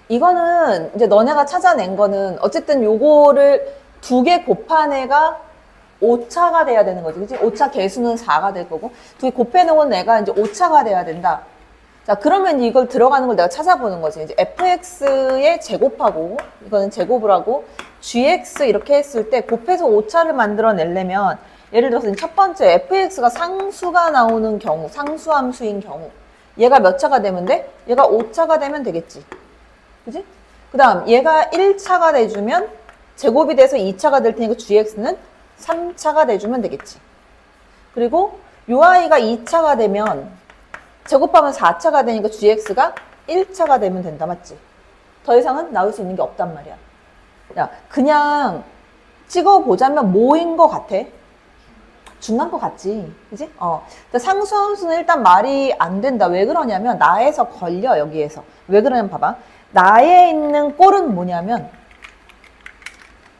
이거는 이제 너네가 찾아낸 거는 어쨌든 요거를 두 개 곱한 애가 오차가 돼야 되는 거지. 그치? 오차 개수는 4가 될 거고 두 개 곱해놓은 애가 이제 오차가 돼야 된다. 자, 그러면 이걸 들어가는 걸 내가 찾아보는 거지. 이제 fx의 제곱하고 이거는 제곱을 하고 gx 이렇게 했을 때 곱해서 오차를 만들어내려면 예를 들어서 첫 번째 fx가 상수가 나오는 경우, 상수함수인 경우 얘가 몇 차가 되면 돼? 얘가 5차가 되면 되겠지. 그지? 그 다음 얘가 1차가 돼주면 제곱이 돼서 2차가 될 테니까 gx는 3차가 돼주면 되겠지. 그리고 요 아이가 2차가 되면 제곱하면 4차가 되니까 gx가 1차가 되면 된다. 맞지? 더 이상은 나올 수 있는 게 없단 말이야. 야, 그냥 찍어보자면 뭐인 것 같아? 중간 것 같지? 그지? 상수함수는 일단 말이 안 된다. 왜 그러냐면 나에서 걸려, 여기에서. 왜 그러냐면 봐봐. 나에 있는 꼴은 뭐냐면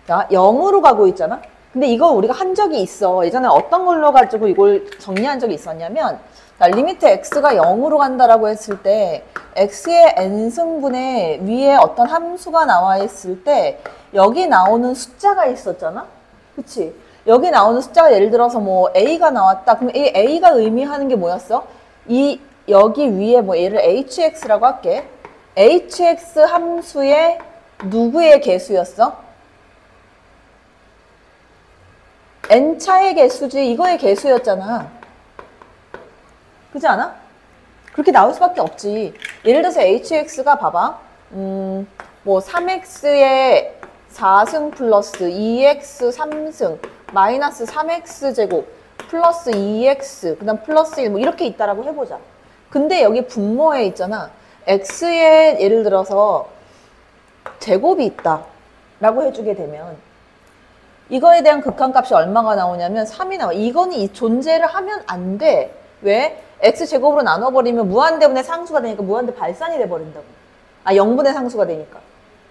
자, 0으로 가고 있잖아? 근데 이거 우리가 한 적이 있어. 예전에 어떤 걸로 가지고 이걸 정리한 적이 있었냐면 자, 리미트 x가 0으로 간다라고 했을 때 x의 n승분의 위에 어떤 함수가 나와 있을 때 여기 나오는 숫자가 있었잖아? 그치? 여기 나오는 숫자가 예를 들어서 뭐 a가 나왔다. 그럼 이 a가 의미하는 게 뭐였어? 여기 위에 뭐 얘를 hx라고 할게. hx 함수의 누구의 개수였어? n차의 개수지. 이거의 개수였잖아. 그렇지 않아? 그렇게 나올 수밖에 없지. 예를 들어서 hx가 봐봐. 뭐 3x의 4승 플러스 2x 3승 마이너스 3x 제곱 플러스 2x 그 다음 플러스 1 뭐 이렇게 있다라고 해보자. 근데 여기 분모에 있잖아. x의 예를 들어서 제곱이 있다 라고 해주게 되면 이거에 대한 극한값이 얼마가 나오냐면 3이 나와. 이거는 이 존재를 하면 안 돼. 왜? x제곱으로 나눠버리면 무한대분의 상수가 되니까 무한대 발산이 돼버린다고. 0분의 상수가 되니까.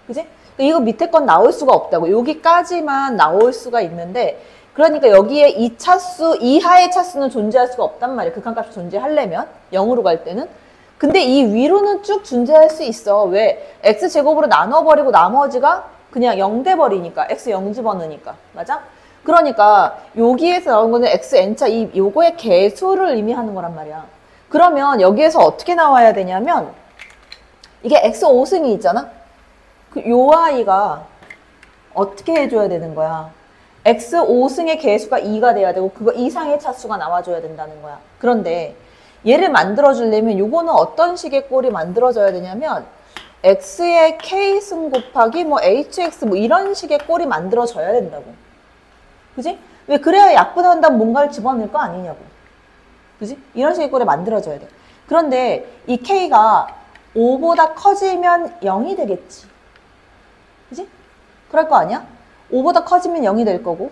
그지? 이거 밑에 건 나올 수가 없다고. 여기까지만 나올 수가 있는데 그러니까 여기에 이 차수 이하의 차수는 존재할 수가 없단 말이야. 극한값이 존재하려면 0으로 갈 때는. 근데 이 위로는 쭉 존재할 수 있어. 왜? x제곱으로 나눠버리고 나머지가 그냥 0 돼버리니까. x 0 집어넣으니까. 맞아? 그러니까 여기에서 나온 거는 xn차 요거의 개수를 의미하는 거란 말이야. 그러면 여기에서 어떻게 나와야 되냐면 이게 x5승이 있잖아? 요 아이가 어떻게 해줘야 되는 거야? x5승의 개수가 2가 돼야 되고 그거 이상의 차수가 나와줘야 된다는 거야. 그런데 얘를 만들어주려면 요거는 어떤 식의 꼴이 만들어져야 되냐면 x의 k승 곱하기 뭐 hx 뭐 이런 식의 꼴이 만들어져야 된다고. 그지? 왜 그래야 약분한다면 뭔가를 집어넣을 거 아니냐고. 그지? 이런 식의 꼴이 만들어져야 돼. 그런데 이 k가 5보다 커지면 0이 되겠지. 그지? 그럴 거 아니야? 5보다 커지면 0이 될 거고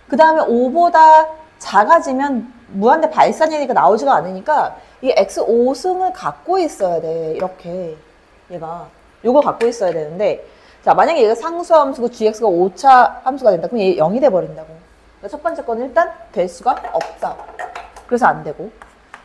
그 다음에 5보다 작아지면 무한대 발산이니까 나오지가 않으니까 이 x5승을 갖고 있어야 돼. 이렇게 얘가 요거 갖고 있어야 되는데 자 만약에 얘가 상수함수고 gx가 5차 함수가 된다. 그럼 얘 0이 돼버린다고. 그러니까 첫 번째 거는 일단 될 수가 없다. 그래서 안 되고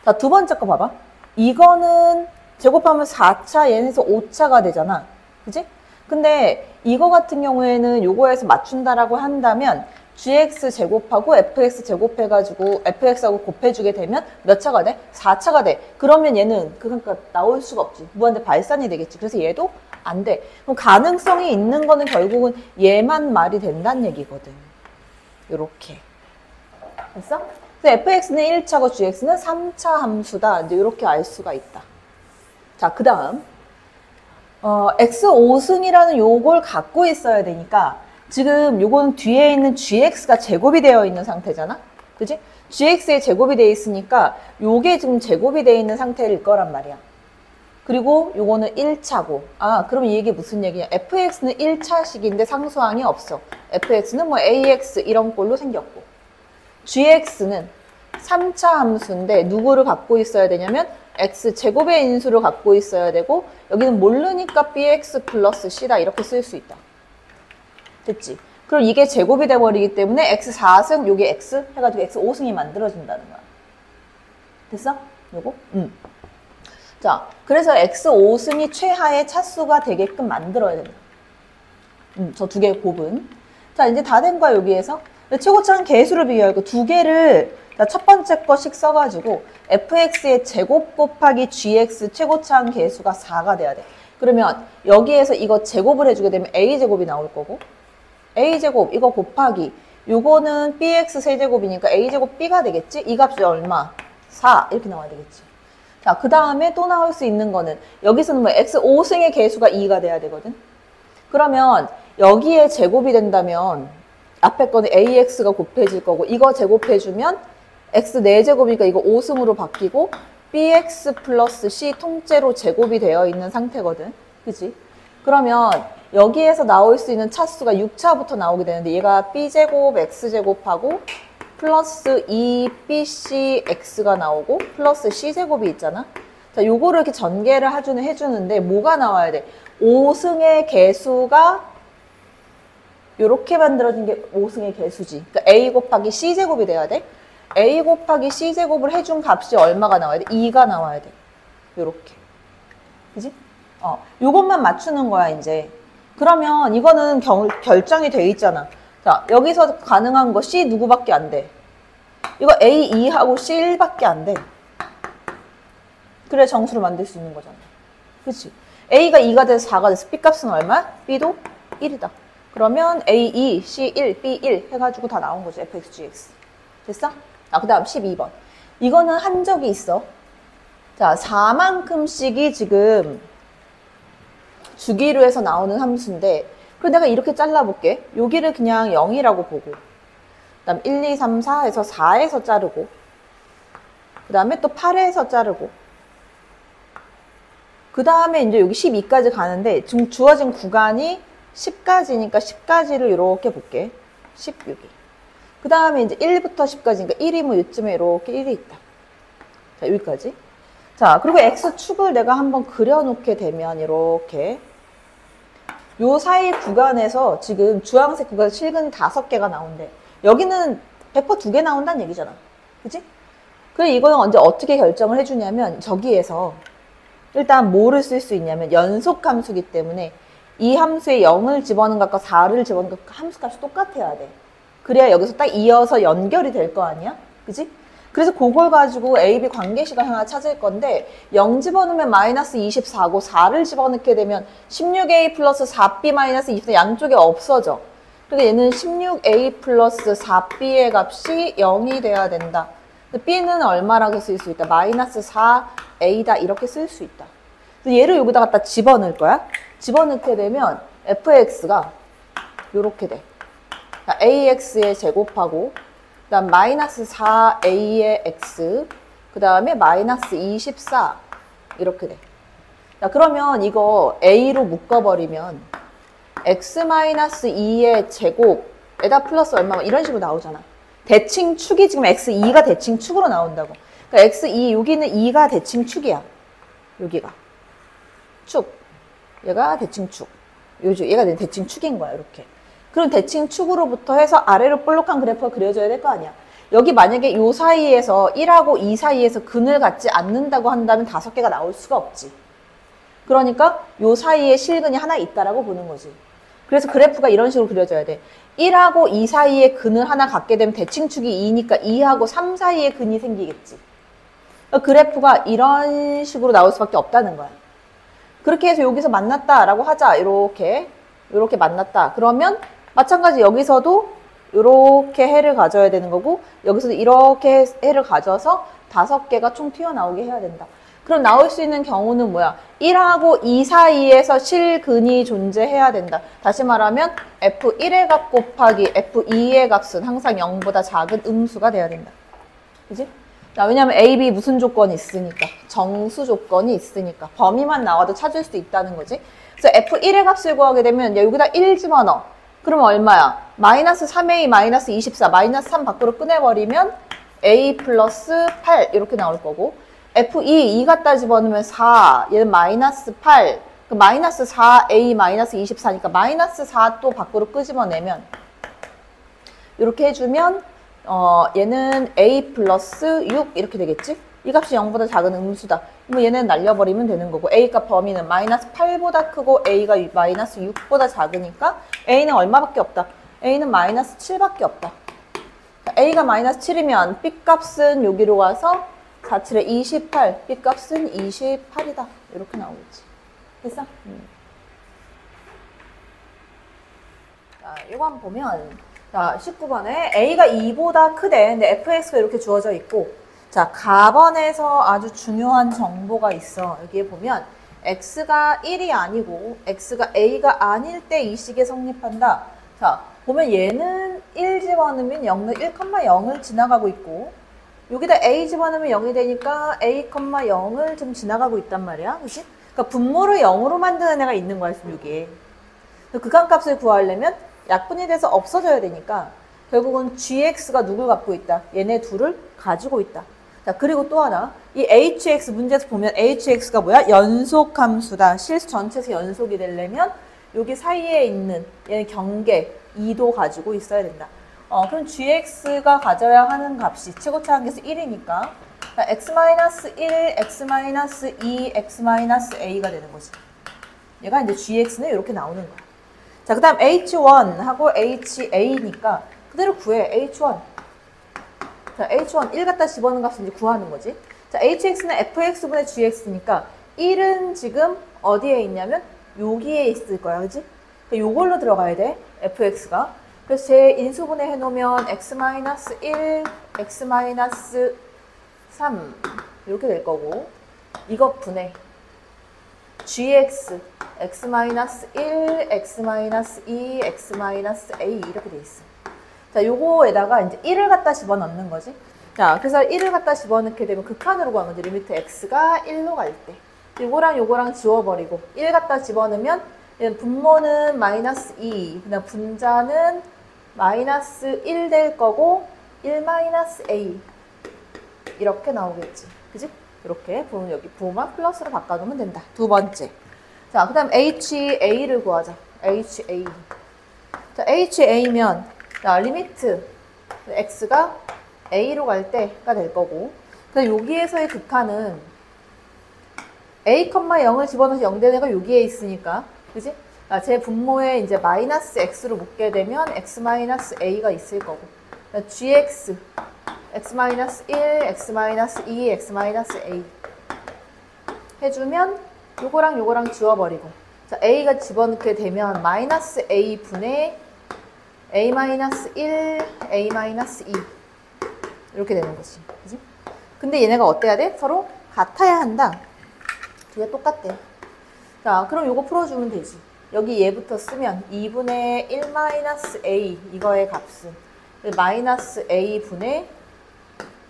자 두 번째 거 봐봐. 이거는 제곱하면 4차 얘네에서 5차가 되잖아. 그지? 근데 이거 같은 경우에는 요거에서 맞춘다라고 한다면 gx 제곱하고 fx 제곱해가지고 fx하고 곱해주게 되면 몇 차가 돼? 4차가 돼. 그러면 얘는 그러니까 나올 수가 없지. 무한대 발산이 되겠지. 그래서 얘도 안 돼. 그럼 가능성이 있는 거는 결국은 얘만 말이 된다는 얘기거든. 요렇게. 됐어? 그래서 fx는 1차고 gx는 3차 함수다. 이제 이렇게 알 수가 있다. 자, 그 다음. x5승이라는 요걸 갖고 있어야 되니까 지금 요거는 뒤에 있는 gx가 제곱이 되어 있는 상태잖아? 그지? gx의 제곱이 되어 있으니까 요게 지금 제곱이 되어 있는 상태일 거란 말이야. 그리고 요거는 1차고 그럼 이게 무슨 얘기냐? fx는 1차식인데 상수항이 없어. fx는 뭐 ax 이런 꼴로 생겼고 gx는 3차 함수인데 누구를 갖고 있어야 되냐면 x제곱의 인수를 갖고 있어야 되고 여기는 모르니까 bx 플러스 c다 이렇게 쓸 수 있다. 됐지? 그럼 이게 제곱이 돼버리기 때문에 x4승 요게 x 해가지고 x5승이 만들어진다는 거야. 됐어? 요거? 자, 그래서 x 5승이 최하의 차수가 되게끔 만들어야 된다. 저 두 개의 곱은. 자, 이제 다 된 거야, 여기에서. 최고차는 개수를 비교하고 두 개를 첫 번째 거씩 써가지고 fx의 제곱 곱하기 gx 최고차항 개수가 4가 돼야 돼. 그러면 여기에서 이거 제곱을 해주게 되면 a제곱이 나올 거고 a제곱 이거 곱하기 요거는 bx 세제곱이니까 a제곱 b가 되겠지? 이 값이 얼마? 4 이렇게 나와야 되겠지. 자, 그 다음에 또 나올 수 있는 거는 여기서는 뭐 x 5승의 개수가 2가 돼야 되거든. 그러면 여기에 제곱이 된다면 앞에 거는 ax가 곱해질 거고 이거 제곱해주면 x 4제곱이니까 이거 5승으로 바뀌고 bx 플러스 c 통째로 제곱이 되어 있는 상태거든. 그치? 그러면 여기에서 나올 수 있는 차수가 6차부터 나오게 되는데 얘가 b제곱 x제곱하고 플러스 2bcx가 나오고 플러스 c제곱이 있잖아. 자, 요거를 이렇게 전개를 해주는데 뭐가 나와야 돼? 5승의 개수가 요렇게 만들어진 게 5승의 개수지. 그러니까 a 곱하기 c제곱이 돼야 돼. a 곱하기 c제곱을 해준 값이 얼마가 나와야 돼? 2가 나와야 돼. 요렇게. 그지? 요것만 맞추는 거야, 이제. 그러면 이거는 결정이 돼 있잖아. 자, 여기서 가능한 거 c 누구밖에 안 돼? 이거 a 2하고 c 1밖에 안 돼. 그래 정수를 만들 수 있는 거잖아. 그치? a가 2가 돼서 4가 돼서 b 값은 얼마? b도 1이다. 그러면 A2, C1, B1 해가지고 다 나온 거죠. fx, gx. 됐어? 그 다음 12번. 이거는 한 적이 있어. 자, 4만큼씩이 지금 주기로 해서 나오는 함수인데 그럼 내가 이렇게 잘라볼게. 여기를 그냥 0이라고 보고 그 다음 1, 2, 3, 4에서 4에서 자르고 그 다음에 또 8에서 자르고 그 다음에 이제 여기 12까지 가는데 지금 주어진 구간이 10까지니까 10까지를 이렇게 볼게. 16이. 그 다음에 이제 1부터 10까지니까 1이 뭐 요쯤에 이렇게 1이 있다. 자, 여기까지. 자, 그리고 X축을 내가 한번 그려놓게 되면 이렇게 요 사이 구간에서 지금 주황색 구간 실근이 5개가 나온대. 여기는 100% 2개 나온다는 얘기잖아. 그치? 그래 이거는 언제 어떻게 결정을 해주냐면 저기에서 일단 뭐를 쓸 수 있냐면 연속함수기 때문에 이 함수에 0을 집어넣은 것과 4를 집어넣은 것과 함수값이 똑같아야 돼. 그래야 여기서 딱 이어서 연결이 될 거 아니야? 그지? 그래서 그걸 가지고 A, B 관계식을 하나 찾을 건데 0 집어넣으면 마이너스 24고 4를 집어넣게 되면 16A 플러스 4B 마이너스 24 양쪽에 없어져. 그러니까 얘는 16A 플러스 4B의 값이 0이 돼야 된다. B는 얼마라고 쓸 수 있다? 마이너스 4A다 이렇게 쓸 수 있다. 얘를 여기다 갖다 집어넣을 거야. 집어넣게 되면 fx가 요렇게 돼. ax의 제곱하고 그 다음 마이너스 4a의 x 그 다음에 마이너스 24 이렇게 돼. 자, 그러면 이거 a로 묶어버리면 x 마이너스 2의 제곱에다 플러스 얼마 이런 식으로 나오잖아. 대칭축이 지금 x2가 대칭축으로 나온다고. 그러니까 x2 여기는 2가 대칭축이야. 여기가 축. 얘가 대칭축. 얘가 대칭축인 거야, 이렇게. 그럼 대칭축으로부터 해서 아래로 볼록한 그래프가 그려져야 될 거 아니야. 여기 만약에 요 사이에서 1하고 2 사이에서 근을 갖지 않는다고 한다면 5개가 나올 수가 없지. 그러니까 요 사이에 실근이 하나 있다라고 보는 거지. 그래서 그래프가 이런 식으로 그려져야 돼. 1하고 2 사이에 근을 하나 갖게 되면 대칭축이 2니까 2하고 3 사이에 근이 생기겠지. 그러니까 그래프가 이런 식으로 나올 수밖에 없다는 거야. 그렇게 해서 여기서 만났다라고 하자. 이렇게 만났다. 그러면 마찬가지 여기서도 이렇게 해를 가져야 되는 거고 여기서도 이렇게 해를 가져서 5개가 총 튀어나오게 해야 된다. 그럼 나올 수 있는 경우는 뭐야? 1하고 2 사이에서 실근이 존재해야 된다. 다시 말하면 F1의 값 곱하기 F2의 값은 항상 0보다 작은 음수가 돼야 된다. 그지? 자, 왜냐면 A, B 무슨 조건이 있으니까. 정수 조건이 있으니까. 범위만 나와도 찾을 수 있다는 거지. 그래서 F1의 값을 구하게 되면 여기다 1 집어넣어. 그러면 얼마야? 마이너스 3A 마이너스 24 마이너스 3 밖으로 꺼내버리면 A 플러스 8 이렇게 나올 거고 F2 2 갖다 집어넣으면 4 얘는 마이너스 8 마이너스 4A 마이너스 24니까 마이너스 4 또 밖으로 끄집어내면 이렇게 해주면 얘는 A 플러스 6 이렇게 되겠지? 이 값이 0보다 작은 음수다. 그럼 얘는 날려버리면 되는 거고 A값 범위는 마이너스 8보다 크고 A가 마이너스 6보다 작으니까 A는 얼마밖에 없다. A는 마이너스 7밖에 없다. A가 마이너스 7이면 B값은 여기로 가서 4, 7에 28, B값은 28이다. 이렇게 나오겠지. 됐어? 자, 이거 한번 보면 자, 19번에 A가 2보다 크대. 근데 fx가 이렇게 주어져 있고 자, 가번에서 아주 중요한 정보가 있어. 여기에 보면 x가 1이 아니고 x가 a가 아닐 때 이 식이 성립한다. 자, 보면 얘는 1 집어넣으면 1,0을 지나가고 있고 여기다 a 집어넣으면 0이 되니까 a, 0을 좀 지나가고 있단 말이야. 그치? 그러니까 분모를 0으로 만드는 애가 있는 거야, 지금 여기에. 극한값을 구하려면 약분이 돼서 없어져야 되니까 결국은 gx가 누굴 갖고 있다? 얘네 둘을 가지고 있다. 자, 그리고 또 하나. 이 hx 문제에서 보면 hx가 뭐야? 연속함수다. 실수 전체에서 연속이 되려면 여기 사이에 있는 얘는 경계 2도 가지고 있어야 된다. 그럼 gx가 가져야 하는 값이 최고차 한계수 1이니까 x-1, x-2, x-a가 되는 거지. 얘가 이제 gx는 이렇게 나오는 거야. 자, 그 다음 h1하고 ha니까 그대로 구해. h1. 자, h1 1 갖다 집어넣은 값을 이제 구하는 거지. 자, hx는 fx분의 gx니까 1은 지금 어디에 있냐면 여기에 있을 거야. 그지? 그러니까 요걸로 들어가야 돼. fx가. 그래서 제 인수분해 해놓으면 x-1, x-3 이렇게 될 거고 이것 분해 gx, x-1, x-2, x-a 이렇게 돼 있어. 자, 요거에다가 이제 1을 갖다 집어넣는 거지. 자, 그래서 1을 갖다 집어넣게 되면 극한으로 가는 거지. 리미트 x가 1로 갈 때. 요거랑 요거랑 지워버리고 1 갖다 집어넣으면 분모는 마이너스 2, 그다음 분자는 마이너스 1 될 거고 1 마이너스 a 이렇게 나오겠지. 그지? 이렇게 여기 부호만 플러스로 바꿔놓으면 된다. 두 번째. 자, 그 다음 HA를 구하자. HA. 자, HA면, 자, 리미트 X가 A로 갈 때가 될 거고. 그다음 여기에서의 극한은 A, 0을 집어넣어서 0 되는 애가 여기에 있으니까. 그지? 자, 제 분모에 이제 마이너스 X로 묶게 되면 X-A가 있을 거고. GX. x-1, x-2, x-a 해주면 요거랑 요거랑 지워버리고 자, a가 집어넣게 되면 마이너스 a 분의 a-1, a-2 이렇게 되는 거지. 그치? 근데 얘네가 어때야 돼? 서로 같아야 한다. 두 개 똑같대. 자, 그럼 요거 풀어주면 되지. 여기 얘부터 쓰면 2분의 1-a 이거의 값은 마이너스 a 분의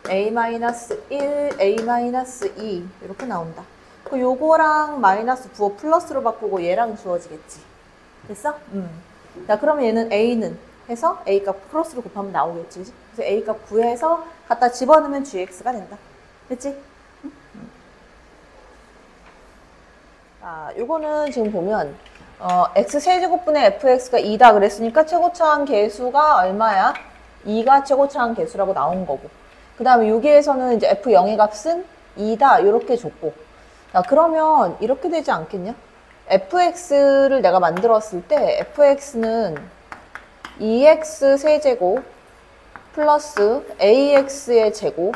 a-1, a-2 이렇게 나온다. 그 요거랑 마이너스 부호 플러스로 바꾸고 얘랑 주어지겠지. 됐어? 자, 그러면 얘는 a는 해서 a값 플러스로 곱하면 나오겠지. 그치? 그래서 a값 구해서 갖다 집어넣으면 gx가 된다. 됐지? 자, 요거는 지금 보면 x세제곱분의 fx가 2다 그랬으니까 최고차항 계수가 얼마야? 2가 최고차항 계수라고 나온 거고. 그 다음에 여기에서는 이제 f0의 값은 2다 이렇게 줬고 자, 그러면 이렇게 되지 않겠냐? fx를 내가 만들었을 때 fx는 2x 세제곱 플러스 ax의 제곱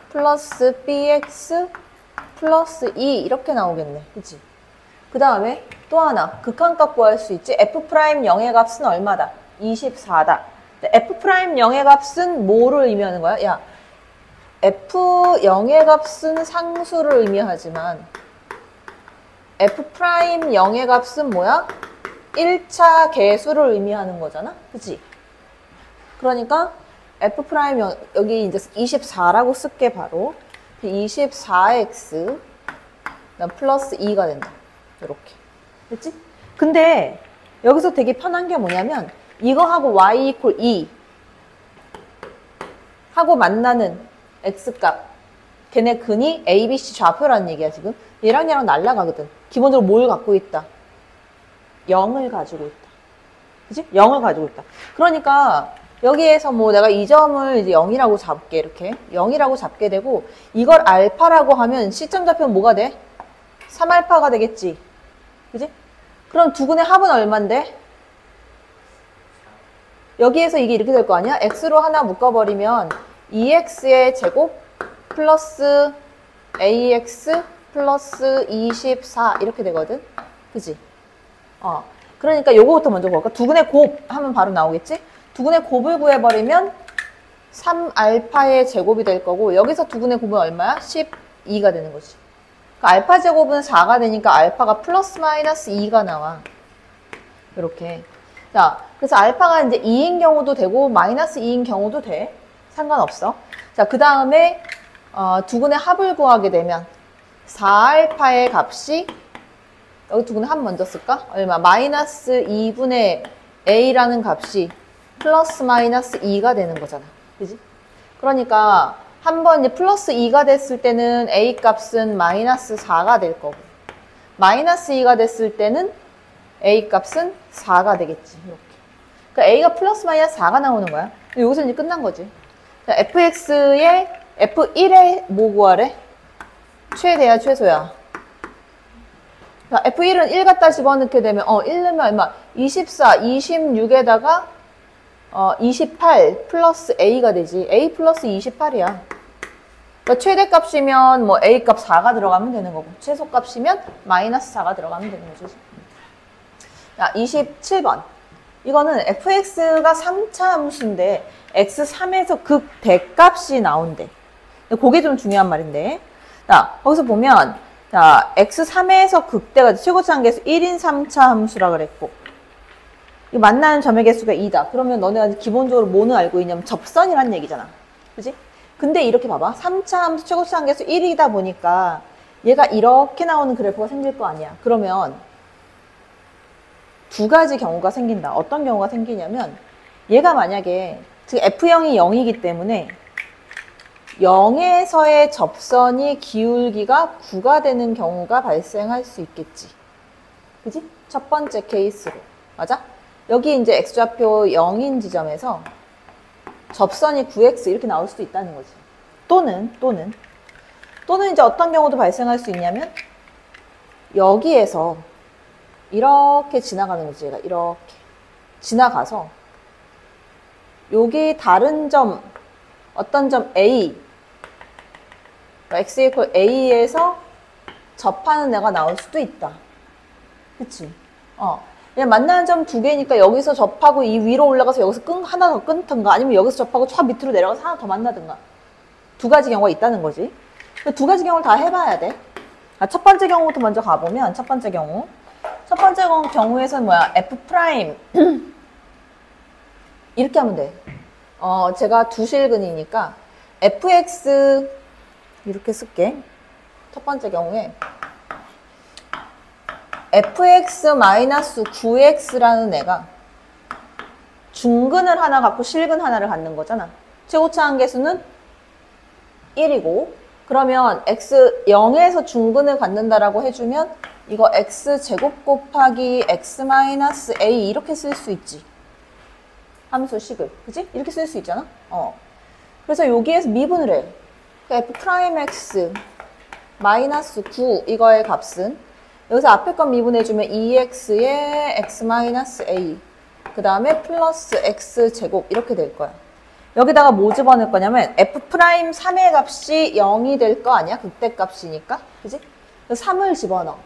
플러스 bx 플러스 2 이렇게 나오겠네. 그치? 그 다음에 또 하나 극한값 구할 수 있지. f'0의 값은 얼마다? 24다. f'0의 값은 뭐를 의미하는 거야? 야, f0의 값은 상수를 의미하지만 f'0의 값은 뭐야? 1차 계수를 의미하는 거잖아? 그치? 그러니까 f'0 여기 이제 24라고 쓸게 바로 24x 플러스 2가 된다. 이렇게. 그치? 근데 여기서 되게 편한 게 뭐냐면 이거하고 y 이퀄 2 하고 만나는 x값 걔네 근이 a, b, c 좌표라는 얘기야 지금. 얘랑 얘랑 날라가거든. 기본적으로 뭘 갖고 있다? 0을 가지고 있다. 그치? 0을 가지고 있다. 그러니까 여기에서 뭐 내가 이 점을 이제 0이라고 잡게, 이렇게 0이라고 잡게 되고, 이걸 알파라고 하면 시점 좌표는 뭐가 돼? 3알파가 되겠지. 그지? 그럼 두근의 합은 얼만데? 여기에서 이게 이렇게 될 거 아니야? x로 하나 묶어버리면 2x의 제곱 플러스 ax 플러스 24 이렇게 되거든? 그지? 그러니까 요거부터 먼저 볼까? 두근의 곱 하면 바로 나오겠지? 두근의 곱을 구해버리면 3알파의 제곱이 될 거고, 여기서 두근의 곱은 얼마야? 12가 되는 거지. 그러니까 알파 제곱은 4가 되니까 알파가 플러스 마이너스 2가 나와. 이렇게. 자, 그래서 알파가 이제 2인 경우도 되고 마이너스 2인 경우도 돼. 상관없어. 자, 그 다음에 두근의 합을 구하게 되면 4알파의 값이, 여기 두근의 합 먼저 쓸까? 얼마? 마이너스 2분의 a라는 값이 플러스 마이너스 2가 되는 거잖아. 그지? 그러니까 한번 이제 플러스 2가 됐을 때는 a 값은 마이너스 4가 될 거고, 마이너스 2가 됐을 때는 a 값은 4가 되겠지. 이렇게. 그러니까 a가 플러스 마이너스 4가 나오는 거야. 여기서 이제 끝난 거지. 자, fx의 f1의 뭐 구하래? 최대야, 최소야. 자, f1은 1 갖다 집어넣게 되면 1 넣으면 얼마? 24, 26에다가 28 플러스 a가 되지. a 플러스 28이야. 그러니까 최대값이면 뭐 a값 4가 들어가면 되는 거고, 최소값이면 마이너스 4가 들어가면 되는 거지. 자, 27번. 이거는 fx가 3차 함수인데 x3에서 극대값이 나온대. 그게 좀 중요한 말인데. 자, 거기서 보면 자, x3에서 극대가 최고차 한계수 1인 3차 함수라 그랬고, 이 만나는 점의 개수가 2다. 그러면 너네가 기본적으로 뭐는 알고 있냐면 접선이란 얘기잖아. 그지? 근데 이렇게 봐봐. 3차 함수 최고차 한계수 1이다 보니까 얘가 이렇게 나오는 그래프가 생길 거 아니야. 그러면 두 가지 경우가 생긴다. 어떤 경우가 생기냐면, 얘가 만약에 즉 F형이 0이기 때문에 0에서의 접선이 기울기가 9가 되는 경우가 발생할 수 있겠지. 그지? 첫 번째 케이스로. 맞아? 여기 이제 x좌표 0인 지점에서 접선이 9x 이렇게 나올 수도 있다는 거지. 또는 이제 어떤 경우도 발생할 수 있냐면, 여기에서 이렇게 지나가는 거지. 얘가 이렇게 지나가서 여기 다른 점, 어떤 점 A, x 이퀄 A에서 접하는 애가 나올 수도 있다. 그치? 그냥 만나는 점 두 개니까 여기서 접하고 이 위로 올라가서 여기서 하나 더 끊든가, 아니면 여기서 접하고 저 밑으로 내려가서 하나 더 만나든가. 두 가지 경우가 있다는 거지. 두 가지 경우를 다 해봐야 돼. 첫 번째 경우부터 먼저 가보면, 첫 번째 경우에서는 뭐야? f 프라임 이렇게 하면 돼. 제가 두실근이니까 fx 이렇게 쓸게. 첫 번째 경우에 fx-9x라는 애가 중근을 하나 갖고 실근 하나를 갖는 거잖아. 최고차 한계수는 1이고, 그러면 x 0에서 중근을 갖는다라고 해주면 이거 x제곱 곱하기 x-a 이렇게 쓸 수 있지. 함수식을. 그지? 이렇게 쓸 수 있잖아. 그래서 여기에서 미분을 해. f'x 마이너스 9 이거의 값은 여기서 앞에 건 미분해주면 2x의 x-a 그 다음에 플러스 x제곱 이렇게 될 거야. 여기다가 뭐 집어넣을 거냐면 f'3의 값이 0이 될 거 아니야? 극대값이니까. 그지? 3을 집어넣어.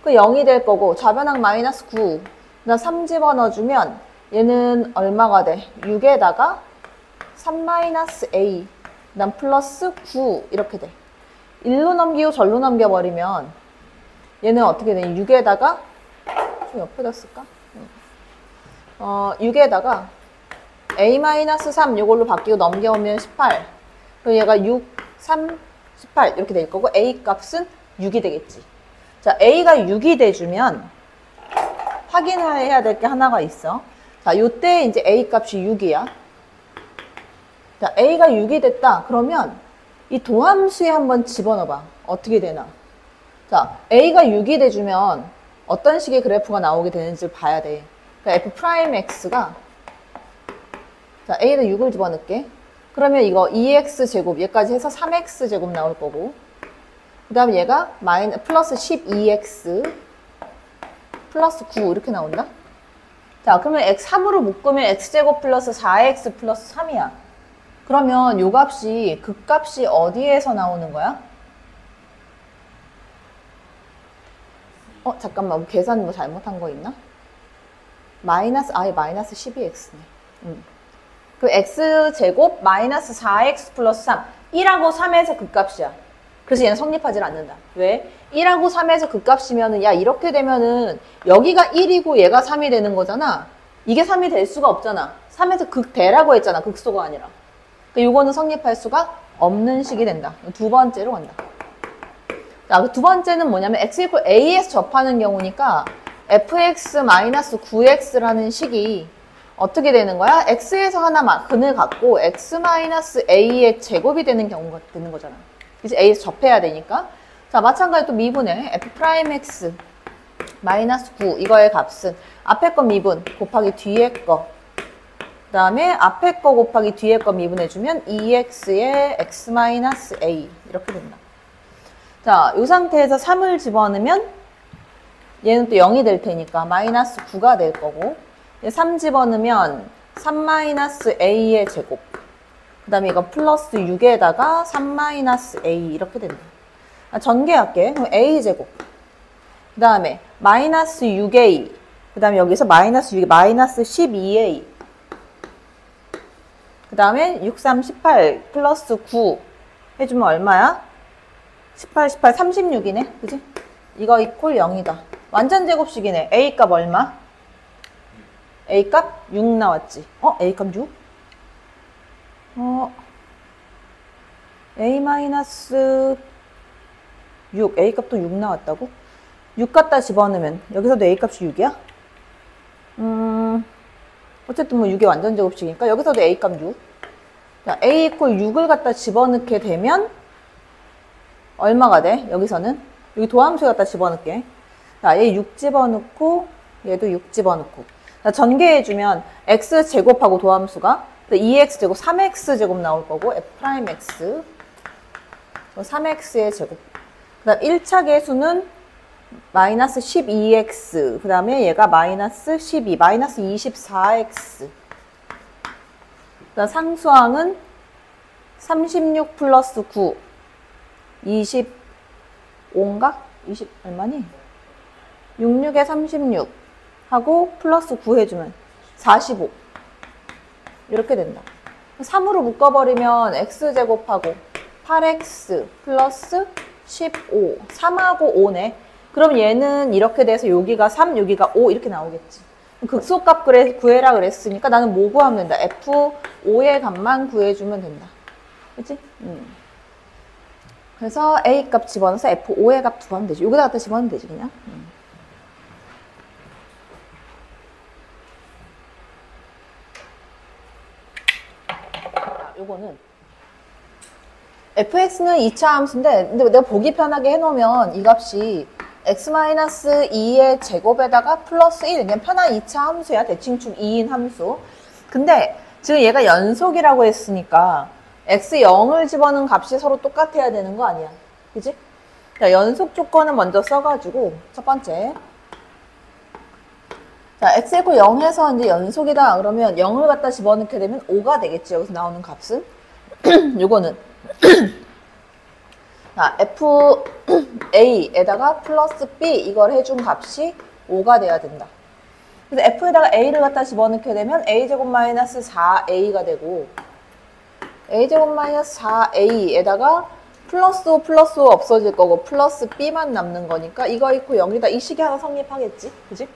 그 0이 될 거고, 좌변항 마이너스 9 그다음 3 집어넣어주면 얘는 얼마가 돼? 6에다가 3-a 그 다음 플러스 9 이렇게 돼. 1로 넘기고 절로 넘겨버리면 얘는 어떻게 돼? 6에다가 좀 옆에다 쓸까? 6에다가 a-3 이걸로 바뀌고 넘겨오면 18. 그럼 얘가 6, 3, 18 이렇게 될 거고, a 값은 6이 되겠지. 자, a가 6이 돼주면 확인해야 될 게 하나가 있어. 자, 요때 이제 a 값이 6이야. 자, a가 6이 됐다. 그러면 이 도함수에 한번 집어넣어봐. 어떻게 되나? 자, a가 6이 돼주면 어떤 식의 그래프가 나오게 되는지를 봐야 돼. 그러니까 f'x가 자, A에다 6을 집어넣을게. 그러면 이거 2x제곱, 얘까지 해서 3x제곱 나올 거고. 그 다음에 얘가 플러스 12x 플러스 9 이렇게 나온다. 자, 그러면 x 3으로 묶으면 x제곱 플러스 4x 플러스 3이야. 그러면 요 값이, 극값이 어디에서 나오는 거야? 잠깐만, 뭐 계산 뭐 잘못한 거 있나? 아예 마이너스 12x네. 그 x제곱 마이너스 4x 플러스 3. 1하고 3에서 극값이야. 그래서 얘는 성립하지 않는다. 왜? 1하고 3에서 극값이면은, 야, 이렇게 되면은, 여기가 1이고 얘가 3이 되는 거잖아. 이게 3이 될 수가 없잖아. 3에서 극대라고 했잖아. 극소가 아니라. 그러니까 요거는 성립할 수가 없는 식이 된다. 두 번째로 간다. 자, 두 번째는 뭐냐면, x 이퀄 a에서 접하는 경우니까, fx-9x라는 식이 어떻게 되는 거야? x에서 하나만 근을 갖고 x-a의 제곱이 되는 경우가 되는 거잖아. 이제 a에서 접해야 되니까. 자, 마찬가지로 또 미분해. f'x 마이너스 9 이거의 값은 앞에 거 미분 곱하기 뒤에 거. 그 다음에 앞에 거 곱하기 뒤에 거 미분해주면 2x의 x-a 이렇게 된다. 자, 이 상태에서 3을 집어넣으면 얘는 또 0이 될 테니까 마이너스 9가 될 거고 3 집어넣으면 3-a의 제곱 그 다음에 이거 플러스 6에다가 3-a 이렇게 된다. 전개할게. 그럼 a제곱 그 다음에 마이너스 6a 그 다음에 여기서 마이너스 6 마이너스 12a 그 다음에 6, 3, 18 플러스 9 해주면 얼마야? 18, 18, 36이네. 그지? 이거 이퀄 0이다. 완전 제곱식이네. a 값 얼마? a 값 6 나왔지. a 값 6? a 마이너스 6. a 값도 6 나왔다고? 6 갖다 집어넣으면 여기서도 a 값이 6이야? 어쨌든 뭐 6이 완전 제곱식이니까 여기서도 a 값 6. 자, a 이퀄 6을 갖다 집어넣게 되면 얼마가 돼? 여기서는 여기 도함수 갖다 집어넣게. 자, 얘 6 집어넣고 얘도 6 집어넣고. 자, 전개해주면 x 제곱하고 도함수가 2x 제곱 3x 제곱 나올 거고 f'x 3x의 제곱. 그 다음 1차 계수는 마이너스 12x 그 다음에 얘가 마이너스 12 마이너스 24x 그 다음 상수항은 36 플러스 9 25인가? 20 얼마니? 66에 36 하고 플러스 9 해주면 45 이렇게 된다. 3으로 묶어버리면 x제곱하고 8x 플러스 15 3하고 5네. 그럼 얘는 이렇게 돼서 여기가 3 여기가 5 이렇게 나오겠지. 극소값 구해라 그랬으니까 나는 뭐 구하면 된다. f5의 값만 구해주면 된다. 그치? 그래서 a 값 집어넣어서 f5의 값 구하면 되지. 여기다 갖다 집어넣으면 되지 그냥. 요거는 fx는 2차 함수인데 근데 내가 보기 편하게 해놓으면 이 값이 x-2의 제곱에다가 플러스 1 그냥 편한 2차 함수야. 대칭축 2인 함수. 근데 지금 얘가 연속이라고 했으니까 x0을 집어넣은 값이 서로 똑같아야 되는 거 아니야. 그지? 자, 연속 조건을 먼저 써가지고 첫 번째 자, x 이퀄 0에서 이제 연속이다 그러면 0을 갖다 집어넣게 되면 5가 되겠지. 여기서 나오는 값은 요거는 자, fa에다가 플러스 b 이걸 해준 값이 5가 돼야 된다. 그래서 f에다가 a를 갖다 집어넣게 되면 a제곱 마이너스 4a가 되고 a제곱 마이너스 4a에다가 플러스 5 플러스 5 없어질 거고 플러스 b만 남는 거니까 이거 있고 0이다. 이 식이 하나 성립하겠지. 그지?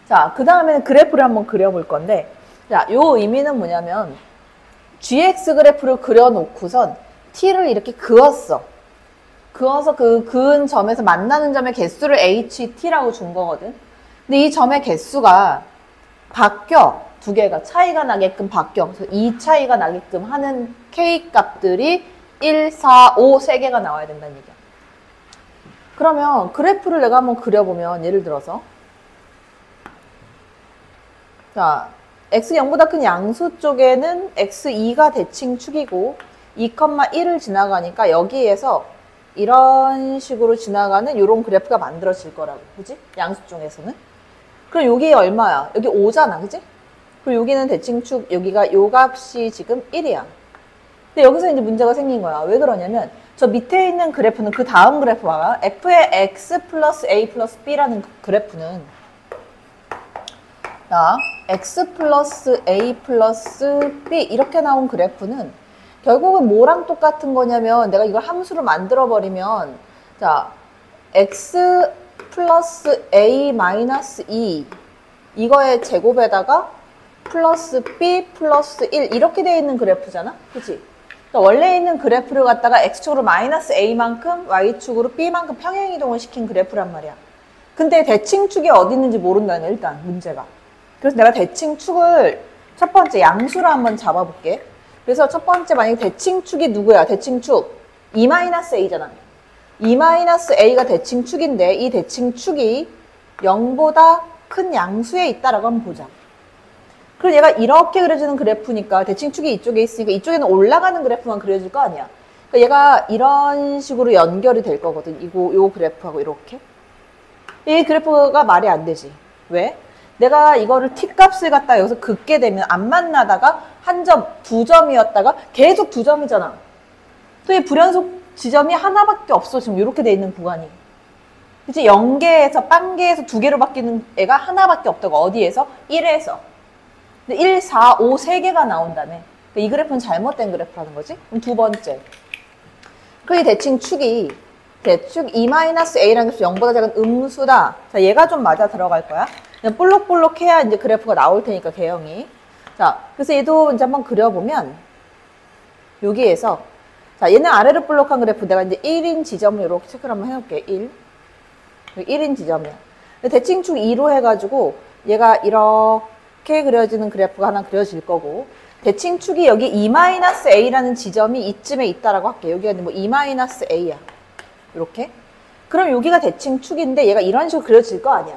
자, 그 다음에는 그래프를 한번 그려볼 건데 자, 요 의미는 뭐냐면 gx 그래프를 그려놓고선 t를 이렇게 그었어. 그어서 그 그은 점에서 만나는 점의 개수를 ht라고 준 거거든. 근데 이 점의 개수가 바뀌어. 두 개가 차이가 나게끔 바뀌어. 그래서 이 차이가 나게끔 하는 k 값들이 1, 4, 5 세 개가 나와야 된다는 얘기야. 그러면 그래프를 내가 한번 그려보면 예를 들어서 자, x0보다 큰 양수 쪽에는 x2가 대칭축이고 2,1을 지나가니까 여기에서 이런 식으로 지나가는 이런 그래프가 만들어질 거라고. 그지? 양수 쪽에서는. 그럼 여기 얼마야? 여기 5잖아. 그지? 그리고 여기는 대칭축, 여기가 요 값이 지금 1이야. 근데 여기서 이제 문제가 생긴 거야. 왜 그러냐면 저 밑에 있는 그래프는 그 다음 그래프 봐봐. f의 x 플러스 a 플러스 b라는 그래프는 자, x 플러스 a 플러스 b 이렇게 나온 그래프는 결국은 뭐랑 똑같은 거냐면 내가 이걸 함수로 만들어 버리면 자, x 플러스 a 마이너스 2 이거의 제곱에다가 플러스 b 플러스 1 이렇게 되어 있는 그래프잖아. 그치? 원래 있는 그래프를 갖다가 x축으로 마이너스 a만큼 y축으로 b만큼 평행이동을 시킨 그래프란 말이야. 근데 대칭축이 어디 있는지 모른다는 거야, 일단 문제가. 그래서 내가 대칭축을 첫 번째 양수로 한번 잡아볼게. 그래서 첫 번째 만약에 대칭축이 누구야? 대칭축 2-a잖아. 2-a가 대칭축인데 이 대칭축이 0보다 큰 양수에 있다라고 한번 보자. 그리고 얘가 이렇게 그려지는 그래프니까 대칭축이 이쪽에 있으니까 이쪽에는 올라가는 그래프만 그려질 거 아니야. 그러니까 얘가 이런 식으로 연결이 될 거거든. 요 그래프하고 이렇게. 이 그래프가 말이 안 되지. 왜? 내가 이거를 t값을 갖다 여기서 긋게 되면 안 만나다가 한 점, 두 점이었다가 계속 두 점이잖아. 또 이 불연속 지점이 하나밖에 없어. 지금 이렇게 돼 있는 구간이. 그치? 0개에서 빵개에서 두 개로 바뀌는 애가 하나밖에 없다고. 어디에서? 1에서. 근데 1, 4, 5, 3개가 나온다며. 그러니까 이 그래프는 잘못된 그래프라는 거지. 그럼 두 번째. 그 대칭축이 대축 2-a라는 값이 0보다 작은 음수다. 자, 얘가 좀 맞아 들어갈 거야. 그냥 볼록볼록 해야 이제 그래프가 나올 테니까, 개형이. 자, 그래서 얘도 이제 한번 그려보면, 여기에서, 자, 얘는 아래로 볼록한 그래프, 내가 이제 1인 지점을 이렇게 체크를 한번 해놓을게. 1인 지점이야. 대칭축 2로 해가지고, 얘가 이렇게 그려지는 그래프가 하나 그려질 거고, 대칭축이 여기 2-a라는 지점이 이쯤에 있다라고 할게. 여기가 뭐 2-a야. 이렇게. 그럼 여기가 대칭축인데 얘가 이런 식으로 그려질 거 아니야.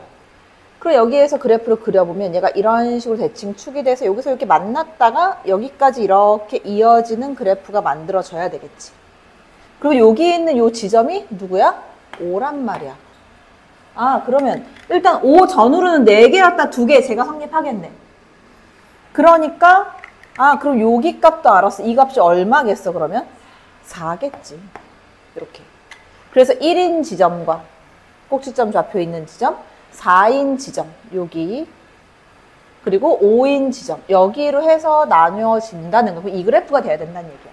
그럼 여기에서 그래프를 그려보면 얘가 이런 식으로 대칭축이 돼서 여기서 이렇게 만났다가 여기까지 이렇게 이어지는 그래프가 만들어져야 되겠지. 그리고 여기 있는 이 지점이 누구야? 5란 말이야. 아, 그러면 일단 5 전후로는 4개였다 2개 제가 성립하겠네. 그러니까 그럼 여기 값도 알았어. 이 값이 얼마겠어 그러면? 4겠지. 이렇게. 그래서 1인 지점과 꼭지점 좌표 있는 지점, 4인 지점, 여기, 그리고 5인 지점, 여기로 해서 나뉘어진다는 거. 이 그래프가 돼야 된다는 얘기야.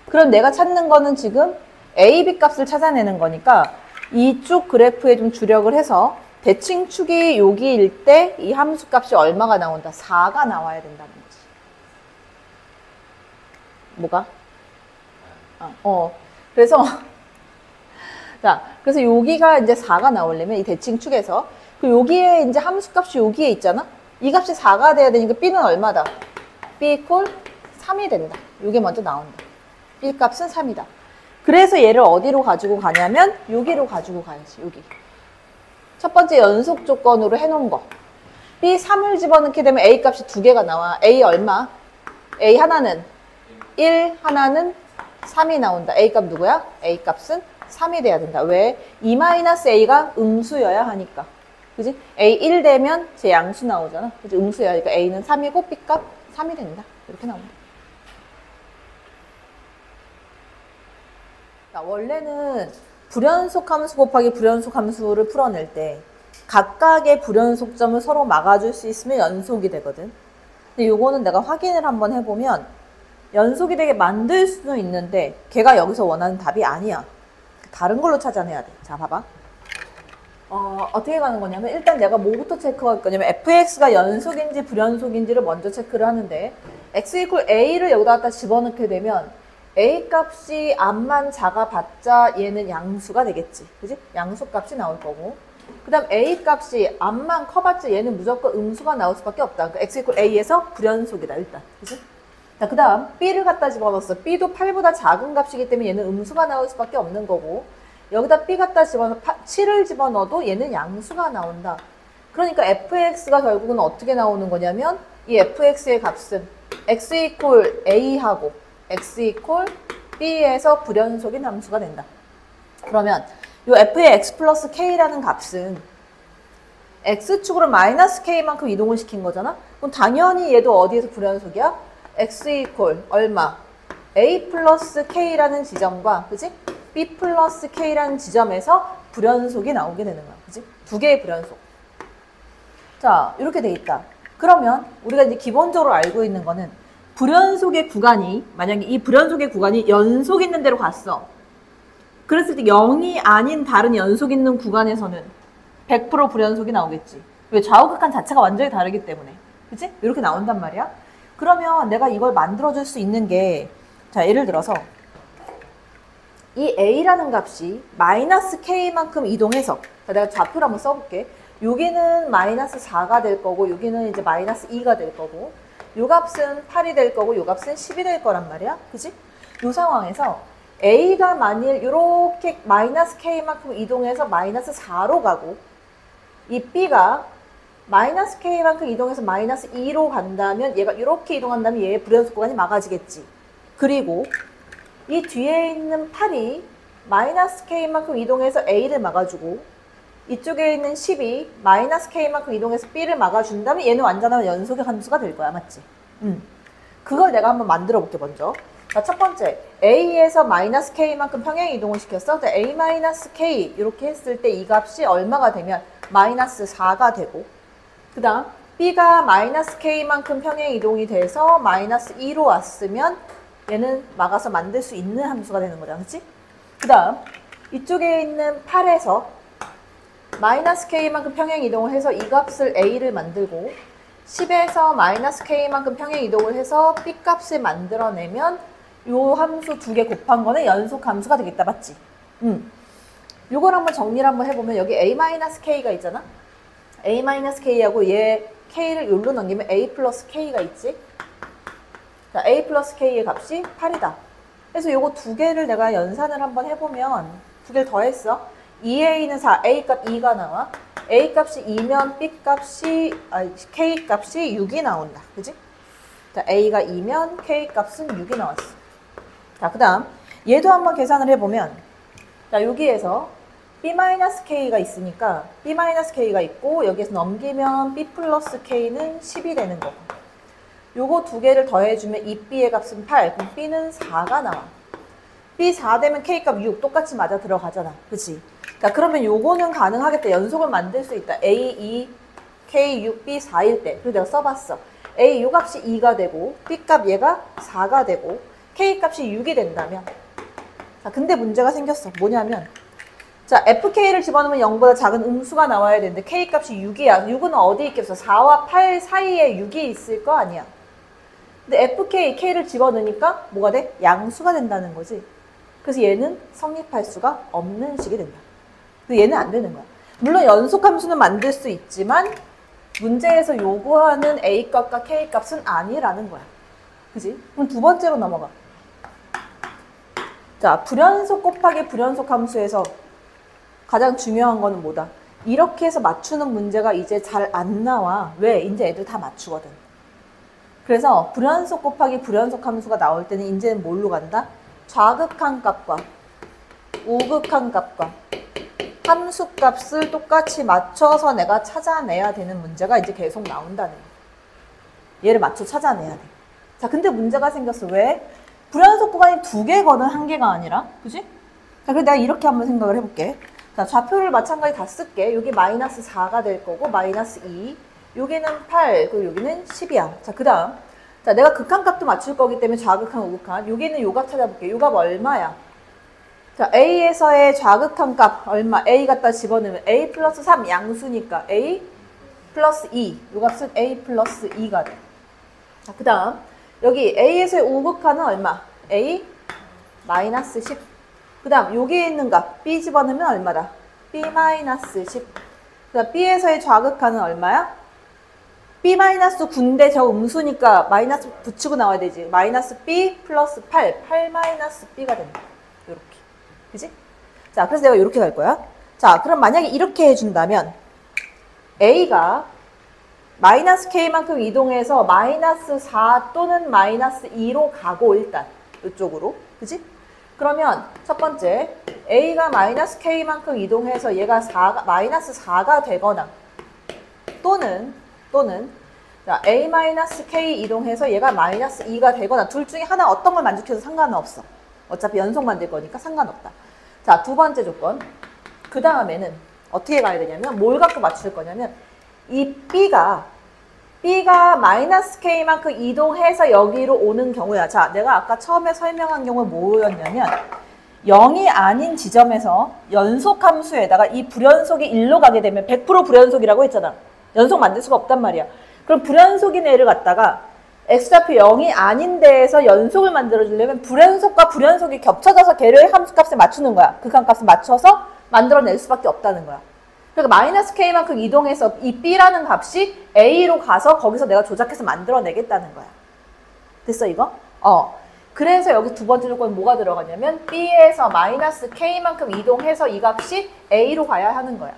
그럼 내가 찾는 거는 지금 A, B 값을 찾아내는 거니까 이쪽 그래프에 좀 주력을 해서 대칭축이 여기일 때 이 함수 값이 얼마가 나온다? 4가 나와야 된다는 거지. 뭐가? 그래서 자, 그래서 여기가 이제 4가 나오려면 이 대칭축에서 그 여기에 이제 함수 값이 여기에 있잖아. 이 값이 4가 돼야 되니까 B는 얼마다? B 이퀄 3이 된다. 이게 먼저 나온다. B 값은 3이다. 그래서 얘를 어디로 가지고 가냐면 여기로 가지고 가야지. 여기. 첫 번째 연속 조건으로 해놓은 거. B 3을 집어넣게 되면 A 값이 2개가 나와. A 얼마? A 하나는 1, 하나는 3이 나온다. A 값 누구야? A 값은 3이 돼야 된다. 왜? 2-a가 음수여야 하니까. 그지? A 1 되면 제 양수 나오잖아. 그지? 음수여야 하니까 A는 3이고 B 값 3이 된다. 이렇게 나온다. 자, 원래는 불연속 함수 곱하기 불연속 함수를 풀어낼 때 각각의 불연속점을 서로 막아줄 수 있으면 연속이 되거든. 근데 요거는 내가 확인을 한번 해보면 연속이 되게 만들 수도 있는데 걔가 여기서 원하는 답이 아니야. 다른 걸로 찾아내야 돼. 자, 봐봐. 어떻게 가는 거냐면 일단 내가 뭐부터 체크할 거냐면 fx가 연속인지 불연속인지를 먼저 체크를 하는데 x 이퀄 a를 여기다 갖다 집어넣게 되면 a 값이 암만 작아봤자 얘는 양수가 되겠지. 그지? 양수 값이 나올 거고 그 다음 a 값이 암만 커봤자 얘는 무조건 음수가 나올 수밖에 없다. 그러니까 x 이퀄 a에서 불연속이다 일단. 그지? 자, 그 다음 b를 갖다 집어넣었어. b도 8보다 작은 값이기 때문에 얘는 음수가 나올 수밖에 없는 거고 여기다 b 갖다 집어넣어 7을 집어넣어도 얘는 양수가 나온다. 그러니까 fx가 결국은 어떻게 나오는 거냐면 이 fx의 값은 x 이퀄 a하고 x 이퀄 b에서 불연속인 함수가 된다. 그러면 이 f의 x 플러스 k라는 값은 x축으로 마이너스 k만큼 이동을 시킨 거잖아? 그럼 당연히 얘도 어디에서 불연속이야? x 이퀄 얼마? a 플러스 k라는 지점과 그지? b 플러스 k라는 지점에서 불연속이 나오게 되는 거야. 그지? 두 개의 불연속. 자, 이렇게 돼 있다. 그러면 우리가 이제 기본적으로 알고 있는 거는 불연속의 구간이, 만약에 이 불연속의 구간이 연속 있는 데로 갔어. 그랬을 때 0이 아닌 다른 연속 있는 구간에서는 100% 불연속이 나오겠지. 왜? 좌우극한 자체가 완전히 다르기 때문에. 그치? 이렇게 나온단 말이야. 그러면 내가 이걸 만들어줄 수 있는 게, 자, 예를 들어서 이 a라는 값이 마이너스 k만큼 이동해서, 자, 내가 좌표를 한번 써볼게. 여기는 마이너스 4가 될 거고, 여기는 이제 마이너스 2가 될 거고, 요 값은 8이 될 거고, 요 값은 10이 될 거란 말이야. 그치? 요 상황에서 a가 만일 이렇게 마이너스 k만큼 이동해서 마이너스 4로 가고, 이 b가 마이너스 k만큼 이동해서 마이너스 2로 간다면 얘가 이렇게 이동한다면 얘의 불연속 구간이 막아지겠지. 그리고 이 뒤에 있는 8이 마이너스 k만큼 이동해서 a를 막아주고 이쪽에 있는 10이 마이너스 k만큼 이동해서 b를 막아준다면 얘는 완전한 연속의 함수가 될 거야. 맞지? 그걸 내가 한번 만들어 볼게 먼저. 자, 첫 번째 a에서 마이너스 k만큼 평행 이동을 시켰어. a 마이너스 k 이렇게 했을 때 이 값이 얼마가 되면 마이너스 4가 되고, 그 다음 b가 마이너스 k만큼 평행 이동이 돼서 마이너스 2로 왔으면 얘는 막아서 만들 수 있는 함수가 되는 거잖아. 그치? 그 다음 이쪽에 있는 8에서 마이너스 k만큼 평행 이동을 해서 이 값을 a를 만들고 10에서 마이너스 k만큼 평행 이동을 해서 b 값을 만들어내면 요 함수 두 개 곱한 거는 연속 함수가 되겠다. 맞지? 요걸 한번 정리를 한번 해보면 여기 a-k가 있잖아? a-k하고 얘 k를 여기로 넘기면 a 플러스 k가 있지? 자, a 플러스 k의 값이 8이다. 그래서 요거 두 개를 내가 연산을 한번 해보면 두 개를 더했어. 2a는 4, a 값 2가 나와. a 값이 2면 b 값이, k 값이 6이 나온다. 그지? 자, a가 2면 k 값은 6이 나왔어. 자, 그 다음 얘도 한번 계산을 해보면, 자, 여기에서 b-k가 있으니까 b-k가 있고 여기에서 넘기면 b 플러스 k는 10이 되는 거고, 요거 두 개를 더해주면 이 b의 값은 8, 그럼 b는 4가 나와. b 4 되면 k 값 6 똑같이 맞아 들어가잖아. 그치? 자, 그러면 요거는 가능하겠다. 연속을 만들 수 있다. a 2, k 6, b 4일 때. 그래서 내가 써봤어. a 요 값이 2가 되고 b 값 얘가 4가 되고 k 값이 6이 된다면, 자, 근데 문제가 생겼어. 뭐냐면, 자, fk를 집어넣으면 0보다 작은 음수가 나와야 되는데 k 값이 6이야. 6은 어디 있겠어? 4와 8 사이에 6이 있을 거 아니야. 근데 fk, k를 집어넣으니까 뭐가 돼? 양수가 된다는 거지. 그래서 얘는 성립할 수가 없는 식이 된다. 그래서 얘는 안 되는 거야. 물론 연속함수는 만들 수 있지만 문제에서 요구하는 a 값과 k 값은 아니라는 거야. 그지? 그럼 두 번째로 넘어가. 자, 불연속 곱하기 불연속 함수에서 가장 중요한 거는 뭐다? 이렇게 해서 맞추는 문제가 이제 잘 안 나와. 왜? 이제 애들 다 맞추거든. 그래서 불연속 곱하기 불연속 함수가 나올 때는 이제는 뭘로 간다? 좌극한 값과 우극한 값과 함수 값을 똑같이 맞춰서 내가 찾아내야 되는 문제가 이제 계속 나온다는 거야. 얘를 맞춰 찾아내야 돼. 자, 근데 문제가 생겼어. 왜? 불연속 구간이 두 개거든, 한 개가 아니라. 그지? 자, 그럼 내가 이렇게 한번 생각을 해볼게. 자, 좌표를 마찬가지 다 쓸게. 여기 마이너스 4가 될 거고, 마이너스 2. 여기는 8, 그리고 여기는 10이야. 자, 그 다음. 자, 내가 극한값도 맞출 거기 때문에 좌극한, 우극한. 여기는 요 값 찾아볼게. 요 값 얼마야? 자, A에서의 좌극한 값 얼마? A 갖다 집어넣으면 A 플러스 3 양수니까 A 플러스 2. 요 값은 A 플러스 2가 돼. 자, 그 다음. 여기 A에서의 우극한은 얼마? A 마이너스 10. 그 다음 여기에 있는 값 B 집어넣으면 얼마다? B 마이너스 10. 그 다음 B에서의 좌극한은 얼마야? B 마이너스 9인데 저 음수니까 마이너스 붙이고 나와야 되지. 마이너스 B 플러스 8. 8 마이너스 B가 된다. 요렇게. 그지? 자, 그래서 내가 이렇게 갈 거야. 자, 그럼 만약에 이렇게 해준다면 A가 마이너스 K만큼 이동해서 마이너스 4 또는 마이너스 2로 가고 일단 이쪽으로. 그지? 그러면 첫 번째 A가 마이너스 K만큼 이동해서 얘가 마이너스 4가 되거나 또는 자, A 마이너스 K 이동해서 얘가 마이너스 2가 되거나 둘 중에 하나 어떤 걸 만족해도 상관은 없어. 어차피 연속 만들 거니까 상관없다. 자, 두 번째 조건. 그 다음에는 어떻게 가야 되냐면 뭘 갖고 맞출 거냐면 이 B가 마이너스 K만큼 이동해서 여기로 오는 경우야. 자, 내가 아까 처음에 설명한 경우 뭐였냐면 0이 아닌 지점에서 연속함수에다가 이 불연속이 1로 가게 되면 100% 불연속이라고 했잖아. 연속 만들 수가 없단 말이야. 그럼 불연속인 애를 갖다가 x좌표 0이 아닌 데에서 연속을 만들어주려면 불연속과 불연속이 겹쳐져서 걔를 함수값에 맞추는 거야. 극한값에 맞춰서 만들어낼 수밖에 없다는 거야. 그러니까 마이너스 k만큼 이동해서 이 b라는 값이 a로 가서 거기서 내가 조작해서 만들어내겠다는 거야. 됐어 이거? 그래서 여기 두 번째 조건은 뭐가 들어가냐면 b에서 마이너스 k만큼 이동해서 이 값이 a로 가야 하는 거야.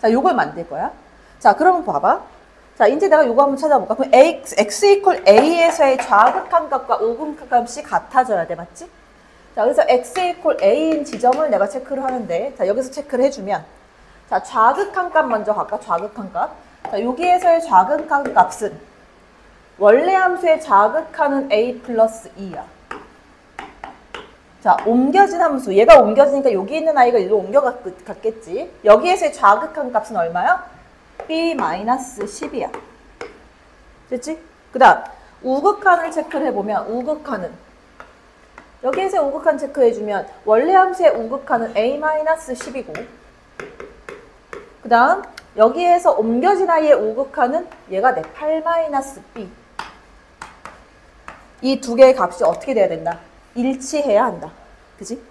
자, 요걸 만들 거야. 자, 그러면 봐봐. 자, 이제 내가 요거 한번 찾아볼까? 그럼 x 이퀄 a에서의 좌극한 값과 우극한 값이 같아져야 돼, 맞지? 자, 그래서 x 이퀄 a인 지점을 내가 체크를 하는데, 자, 여기서 체크를 해주면, 자, 좌극한 값 먼저 갈까? 좌극한 값. 자, 여기에서의 좌극한 값은 원래 함수의 좌극하는 a 플러스 2야. 자, 옮겨진 함수. 얘가 옮겨지니까 여기 있는 아이가 일로 옮겨갔겠지. 여기에서의 좌극한 값은 얼마야? b-10이야. 됐지? 그 다음 우극한을 체크를 해보면 우극한은 여기에서 우극한 체크해주면 원래 함수의 우극한은 a-10이고 그 다음 여기에서 옮겨진 아이의 우극한은 얘가 내 8-b. 이 두 개의 값이 어떻게 돼야 된다? 일치해야 한다. 그지?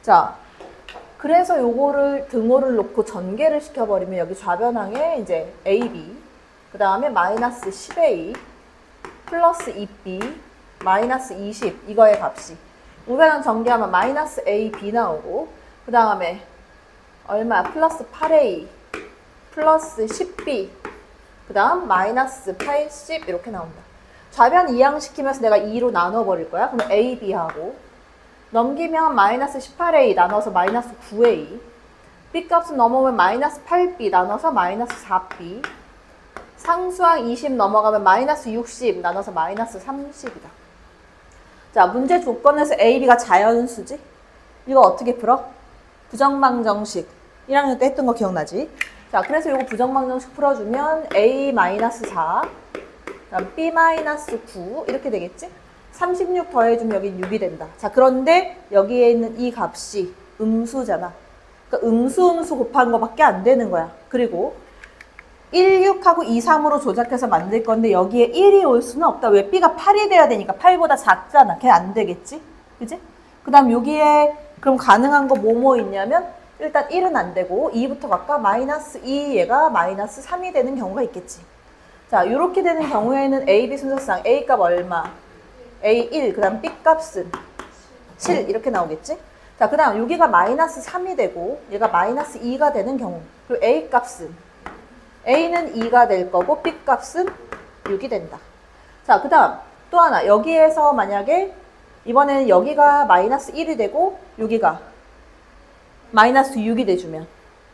자, 그래서 요거를 등호를 놓고 전개를 시켜버리면 여기 좌변항에 이제 AB, 그 다음에 마이너스 10A, 플러스 2B, 마이너스 20 이거의 값이 우변항 전개하면 마이너스 AB 나오고 그 다음에 얼마? 플러스 8A, 플러스 10B, 그 다음 마이너스 80 이렇게 나온다. 좌변 이항시키면서 내가 2로 나눠버릴 거야. 그럼 AB하고 넘기면 마이너스 18A 나눠서 마이너스 9A, B값은 넘어오면 마이너스 8B 나눠서 마이너스 4B, 상수항 20 넘어가면 마이너스 60 나눠서 마이너스 30이다. 자, 문제 조건에서 AB가 자연수지? 이거 어떻게 풀어? 부정방정식 1학년 때 했던 거 기억나지? 자, 그래서 이거 부정방정식 풀어주면 A-4, 그다음 B-9 이렇게 되겠지? 36 더해주면 여기 6이 된다. 자, 그런데 여기에 있는 이 값이 음수잖아. 그러니까 음수 곱한 거밖에 안 되는 거야. 그리고 1, 6하고 2, 3으로 조작해서 만들 건데 여기에 1이 올 수는 없다. 왜? B가 8이 돼야 되니까 8보다 작잖아. 걔 안 되겠지? 그지? 그 다음 여기에 그럼 가능한 거 뭐뭐 있냐면 일단 1은 안 되고 2부터 갈까? 마이너스 2 얘가 마이너스 3이 되는 경우가 있겠지. 자, 이렇게 되는 경우에는 A, B 순서상 A 값 얼마? A1, 그 다음 B값은 7 이렇게 나오겠지? 자, 그 다음 여기가 마이너스 3이 되고 얘가 마이너스 2가 되는 경우 그리고 A값은 A는 2가 될 거고 B값은 6이 된다. 자, 그 다음 또 하나 여기에서 만약에 이번에는 여기가 마이너스 1이 되고 여기가 마이너스 6이 돼주면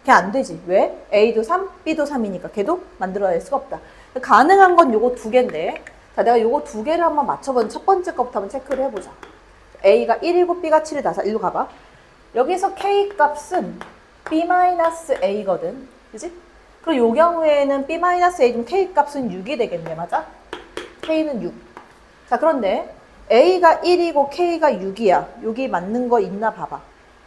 걔 안 되지. 왜? A도 3, B도 3이니까 걔도 만들어낼 수가 없다. 가능한 건 요거 두 개인데 자, 내가 요거 두 개를 한번 맞춰본 첫 번째 거부터 한번 체크를 해보자. A가 1이고 B가 7이다. 자, 일로 가봐. 여기서 K 값은 B-A거든. 그지? 그럼 요 경우에는 B-A면 K 값은 6이 되겠네. 맞아? K는 6. 자, 그런데 A가 1이고 K가 6이야. 여기 맞는 거 있나 봐봐.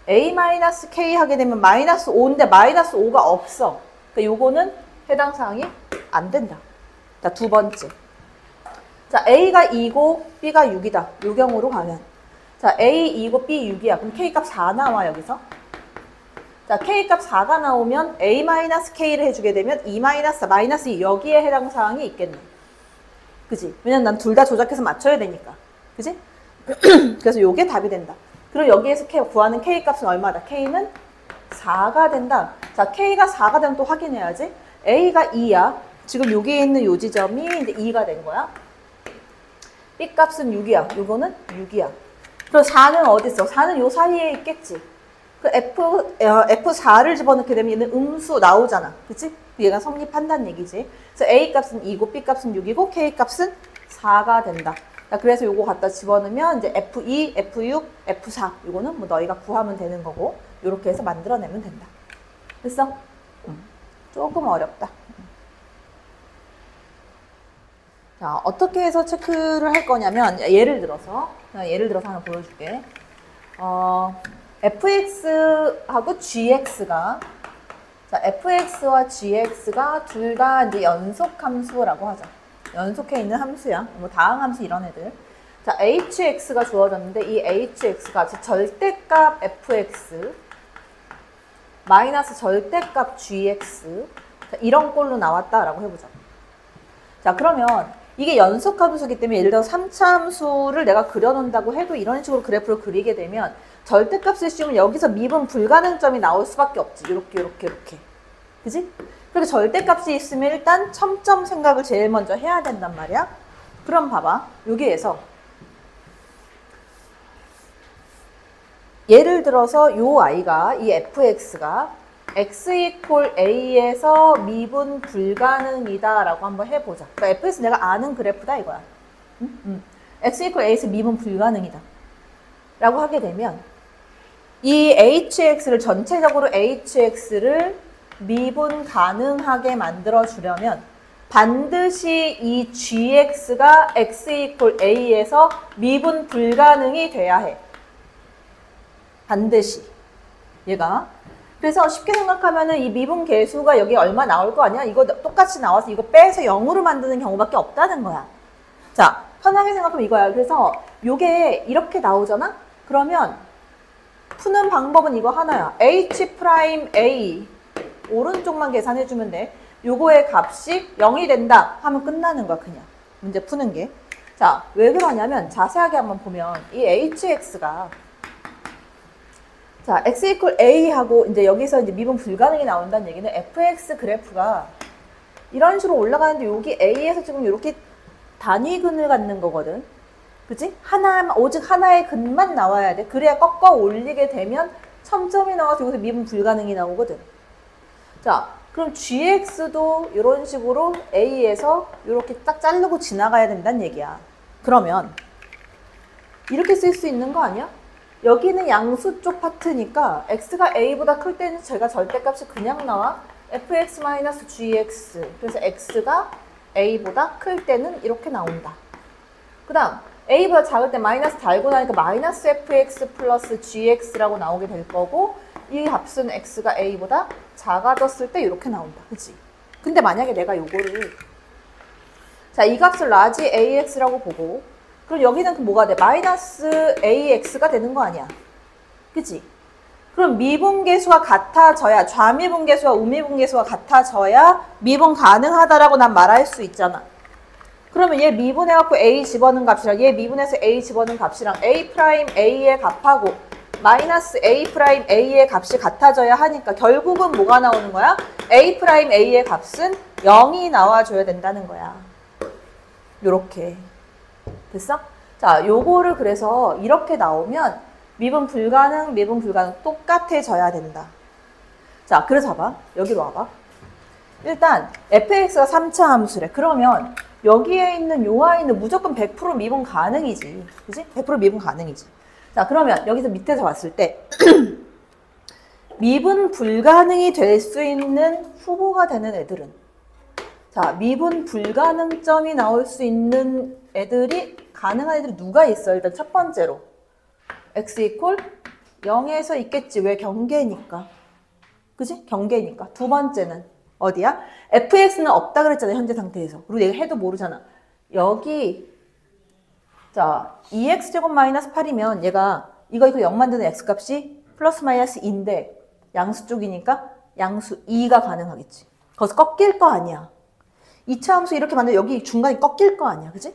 A-K 하게 되면 마이너스 5인데 마이너스 5가 없어. 그러니까 요거는 해당 사항이 안 된다. 자, 두 번째. 자, A가 2고 B가 6이다. 요 경우로 가면. 자, A 2고 B 6이야. 그럼 K값 4 나와, 여기서. 자, K값 4가 나오면 A-K를 해주게 되면 2 마이너스 2 여기에 해당 사항이 있겠네. 그지? 왜냐면 난 둘 다 조작해서 맞춰야 되니까. 그지? 그래서 요게 답이 된다. 그리고 여기에서 구하는 K값은 얼마다? K는 4가 된다. 자, K가 4가 되면 또 확인해야지. A가 2야. 지금 여기에 있는 요 지점이 이제 2가 된 거야. B 값은 6이야. 요거는 6이야. 그럼 4는 어디 있어? 4는 요 사이에 있겠지. 그 F4를 집어넣게 되면 얘는 음수 나오잖아. 그치? 얘가 성립한다는 얘기지. 그래서 A 값은 2고 B 값은 6이고 K 값은 4가 된다. 그래서 요거 갖다 집어넣으면 이제 F2, F6, F4 요거는 뭐 너희가 구하면 되는 거고 요렇게 해서 만들어내면 된다. 됐어? 조금 어렵다. 자, 어떻게 해서 체크를 할 거냐면 예를 들어서 하나 보여줄게. fx하고 gx가 자, fx와 gx가 둘 다 이제 연속 함수라고 하자. 연속해 있는 함수야. 뭐 다항 함수 이런 애들. 자, hx가 주어졌는데 이 hx가 절대값 fx 마이너스 절대값 gx 자, 이런 꼴로 나왔다라고 해보자. 자, 그러면 이게 연속 함수이기 때문에 예를 들어 3차 함수를 내가 그려놓는다고 해도 이런 식으로 그래프를 그리게 되면 절대값을 씌우면 여기서 미분 불가능점이 나올 수밖에 없지. 이렇게. 그지? 그렇게 절대값이 있으면 일단 첨점 생각을 제일 먼저 해야 된단 말이야. 그럼 봐봐. 여기에서 예를 들어서 요 i가 이 fx가 x 이퀄 a에서 미분 불가능이다 라고 한번 해보자. 그러니까 fx 내가 아는 그래프다 이거야. x 이퀄 a에서 미분 불가능이다 라고 하게 되면 이 hx를 전체적으로 hx를 미분 가능하게 만들어 주려면 반드시 이 gx가 x 이퀄 a에서 미분 불가능이 돼야 해. 반드시 얘가. 그래서 쉽게 생각하면은 이 미분 계수가 여기 얼마 나올 거 아니야? 이거 똑같이 나와서 이거 빼서 0으로 만드는 경우밖에 없다는 거야. 자, 편하게 생각하면 이거야. 그래서 요게 이렇게 나오잖아? 그러면 푸는 방법은 이거 하나야. H'A 오른쪽만 계산해주면 돼. 요거의 값이 0이 된다 하면 끝나는 거야, 그냥. 문제 푸는 게. 자, 왜 그러냐면 자세하게 한번 보면 이 HX가 자, x 이퀄 a하고 이제 여기서 이제 미분 불가능이 나온다는 얘기는 fx 그래프가 이런 식으로 올라가는데 여기 a에서 지금 이렇게 단위근을 갖는 거거든. 그치? 오직 하나의 근만 나와야 돼. 그래야 꺾어 올리게 되면 첨점이 나와서 여기서 미분 불가능이 나오거든. 자, 그럼 gx도 이런 식으로 a에서 이렇게 딱 자르고 지나가야 된다는 얘기야. 그러면 이렇게 쓸 수 있는 거 아니야? 여기는 양수 쪽 파트니까 x가 a보다 클 때는 제가 절대값이 그냥 나와. fx-gx. 그래서 x가 a보다 클 때는 이렇게 나온다. 그 다음 a보다 작을 때 마이너스 달고 나니까 마이너스 fx 플러스 gx라고 나오게 될 거고 이 값은 x가 a보다 작아졌을 때 이렇게 나온다. 그치? 근데 만약에 내가 요거를 자, 이 값을 라지 ax라고 보고 그럼 여기는 뭐가 돼? 마이너스 ax가 되는 거 아니야. 그치? 그럼 미분계수가 같아져야 좌미분계수와 우미분계수가 같아져야 미분 가능하다라고 난 말할 수 있잖아. 그러면 얘 미분해갖고 a 집어넣은 값이랑 얘 미분해서 a 집어넣은 값이랑 a 프라임 a의 값하고 마이너스 a 프라임 a의 값이 같아져야 하니까 결국은 뭐가 나오는 거야? a 프라임 a의 값은 0이 나와줘야 된다는 거야. 요렇게. 됐어? 자, 요거를 그래서 이렇게 나오면 미분 불가능 똑같아져야 된다. 자, 그래서 봐봐. 여기로 와봐. 일단 fx가 3차 함수래. 그러면 여기에 있는 요 i는 무조건 100% 미분 가능이지. 그지? 100% 미분 가능이지. 자, 그러면 여기서 밑에서 봤을 때 미분 불가능이 될 수 있는 후보가 되는 애들은 자, 미분 불가능점이 나올 수 있는 애들이 가능한 애들이 누가 있어? 일단 첫 번째로 x 이퀄 0에서 있겠지. 왜? 경계니까. 그지? 경계니까. 두 번째는 어디야? fx는 없다 그랬잖아, 현재 상태에서. 그리고 내가 해도 모르잖아. 여기 자, 2x제곱 마이너스 8이면 얘가 이거 0 만드는 x값이 플러스 마이너스 2인데 양수 쪽이니까 양수 2가 가능하겠지. 거기서 꺾일 거 아니야. 2차 함수 이렇게 만들면 여기 중간에 꺾일 거 아니야. 그지?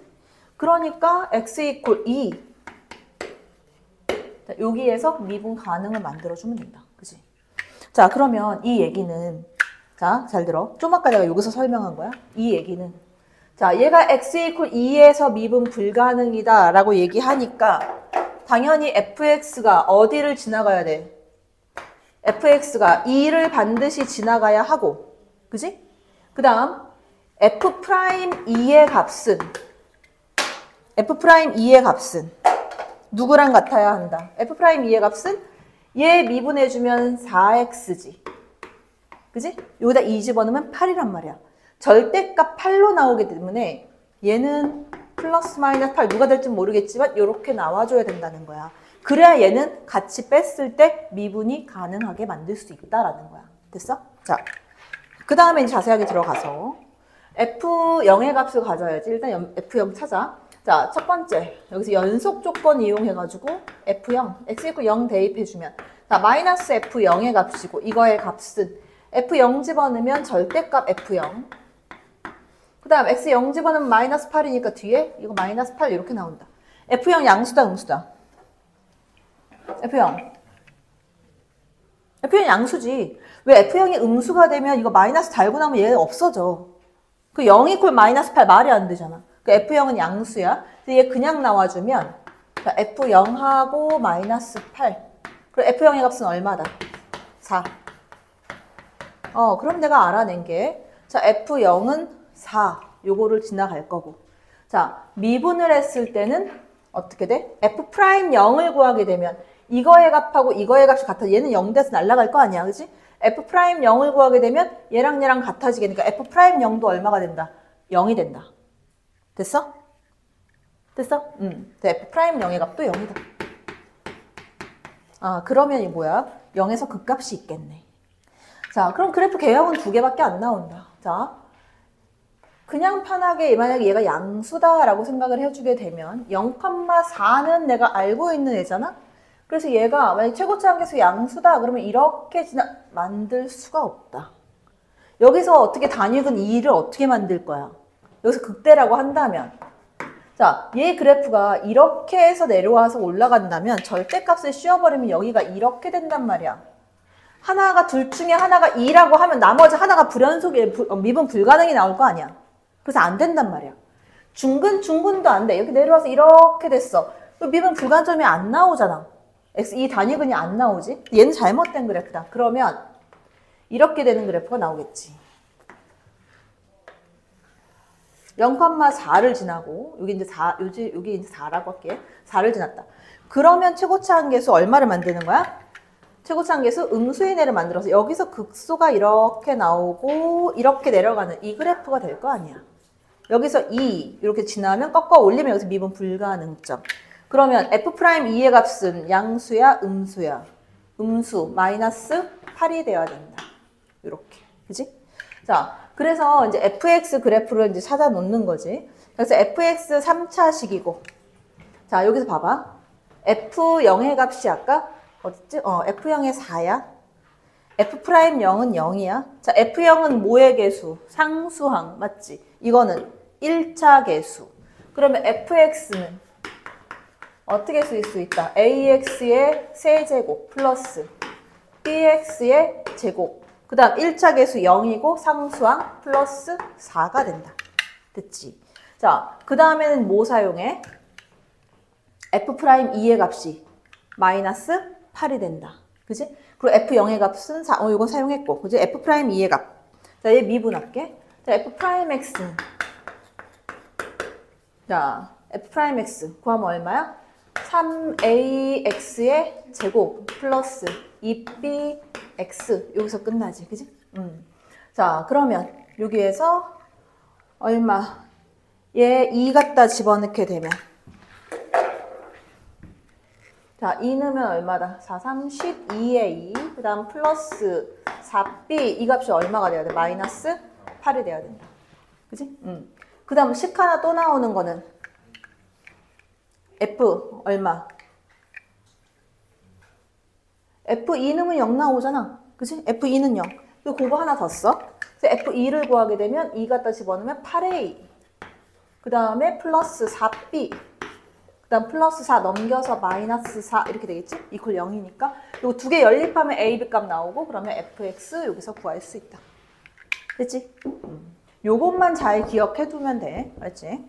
그러니까 x 이퀄 2 자, 여기에서 미분 가능을 만들어주면 된다. 그지? 자, 그러면 이 얘기는 자, 잘 들어. 좀 아까 내가 여기서 설명한 거야. 이 얘기는. 자, 얘가 x 이퀄 2에서 미분 불가능이다 라고 얘기하니까 당연히 fx가 어디를 지나가야 돼? fx가 2를 반드시 지나가야 하고, 그지? 그 다음 f'2의 값은 누구랑 같아야 한다? f'2의 값은 얘 미분해주면 4x지. 그지? 여기다 2 집어넣으면 8이란 말이야. 절대값 8로 나오기 때문에 얘는 플러스 마이너스 8 누가 될지 모르겠지만 이렇게 나와줘야 된다는 거야. 그래야 얘는 같이 뺐을 때 미분이 가능하게 만들 수 있다라는 거야. 됐어? 자, 그 다음에 자세하게 들어가서 f0의 값을 가져야지. 일단 f0 찾아. 자, 첫 번째 여기서 연속 조건 이용해가지고 f0, x 이퀄 0 대입해주면 자, 마이너스 f0의 값이고 이거의 값은 f0 집어넣으면 절대값 f0 그 다음 x0 집어넣으면 마이너스 8이니까 뒤에 이거 마이너스 8 이렇게 나온다. f0 양수다 음수다? F0 양수지. 왜 F0이 음수가 되면 이거 마이너스 달고 나면 얘 없어져. 그 0 이퀄 마이너스 8 말이 안 되잖아. 그 F0은 양수야. 근데 얘 그냥 나와주면 자, F0하고 마이너스 8 그리고 F0의 값은 얼마다? 4 그럼 내가 알아낸 게 자, F0은 4 요거를 지나갈 거고 자, 미분을 했을 때는 어떻게 돼? F'0을 구하게 되면 이거의 값하고 이거의 값이 같아. 얘는 0돼서 날아갈 거 아니야. 그치? F'0을 구하게 되면 얘랑 얘랑 같아지게 되니까 F'0도 얼마가 된다? 0이 된다. 됐어? 됐어? F'0의 값도 0이다. 아, 그러면 이 뭐야? 0에서 그 값이 있겠네. 자, 그럼 그래프 개형은 두 개밖에 안 나온다. 자, 그냥 편하게 만약에 얘가 양수다라고 생각을 해주게 되면 0,4는 내가 알고 있는 애잖아? 그래서 얘가 만약 최고차항계수 양수다 그러면 이렇게 만들 수가 없다. 여기서 어떻게 단위근 2를 어떻게 만들 거야? 여기서 극대라고 한다면 자, 얘 그래프가 이렇게 해서 내려와서 올라간다면 절대값을 씌워버리면 여기가 이렇게 된단 말이야. 하나가 둘 중에 하나가 2라고 하면 나머지 하나가 불연속에 미분 불가능이 나올 거 아니야. 그래서 안 된단 말이야. 중근도 안 돼. 이렇게 내려와서 이렇게 됐어. 미분 불가점이 안 나오잖아. 이 단위근이 안 나오지? 얘는 잘못된 그래프다. 그러면 이렇게 되는 그래프가 나오겠지. 0,4를 지나고 여기 이제 4라고 할게. 4를 지났다. 그러면 최고차항계수 얼마를 만드는 거야? 최고차항계수 음수인 애를 만들어서 여기서 극소가 이렇게 나오고 이렇게 내려가는 이 그래프가 될 거 아니야. 여기서 2 이렇게 지나면 꺾어 올리면 여기서 미분 불가능점. 그러면 F'2의 값은 양수야, 음수야? 음수 마이너스 8이 돼야 된다. 이렇게. 그지? 자, 그래서 이제 fx 그래프를 이제 찾아 놓는 거지. 그래서 fx 3차식이고. 자, 여기서 봐봐. f0의 값이 아까 어딨지? f0의 4야. f'0은 0이야. 자, f0은 뭐의 계수? 상수항. 맞지? 이거는 1차 계수. 그러면 fx는 어떻게 쓸 수 있다? ax의 세제곱 플러스 bx의 제곱. 그 다음 1차 계수 0이고 상수항 플러스 4가 된다. 됐지? 자, 그 다음에는 뭐 사용해? f'2의 값이 마이너스 8이 된다. 그지? 그리고 f0의 값은 4. 이거 사용했고. 그지? f'2의 값. 자, 얘 미분할게. 자, f'x는 자, f'x 구하면 얼마야? 3ax의 제곱 플러스 2bx 여기서 끝나지, 그지? 자, 그러면 여기에서 얼마? 얘 2 갖다 집어넣게 되면 자, 2 넣으면 얼마다? 4, 3, 12에 2 그 다음 플러스 4b 이 값이 얼마가 돼야 돼? 마이너스 8이 돼야 된다. 그지? 그 다음 식 하나 또 나오는 거는 F 얼마? F2 넣으면 0 나오잖아. 그치? F2는 0. 그리고 그거 하나 더 써. 그래서 F2를 구하게 되면 2 갖다 집어넣으면 8A. 그 다음에 플러스 4B. 그 다음 플러스 4 넘겨서 마이너스 4 이렇게 되겠지? 이퀄 0이니까. 그리고 두 개 연립하면 A, B 값 나오고 그러면 FX 여기서 구할 수 있다. 됐지? 요것만 잘 기억해 두면 돼. 알았지?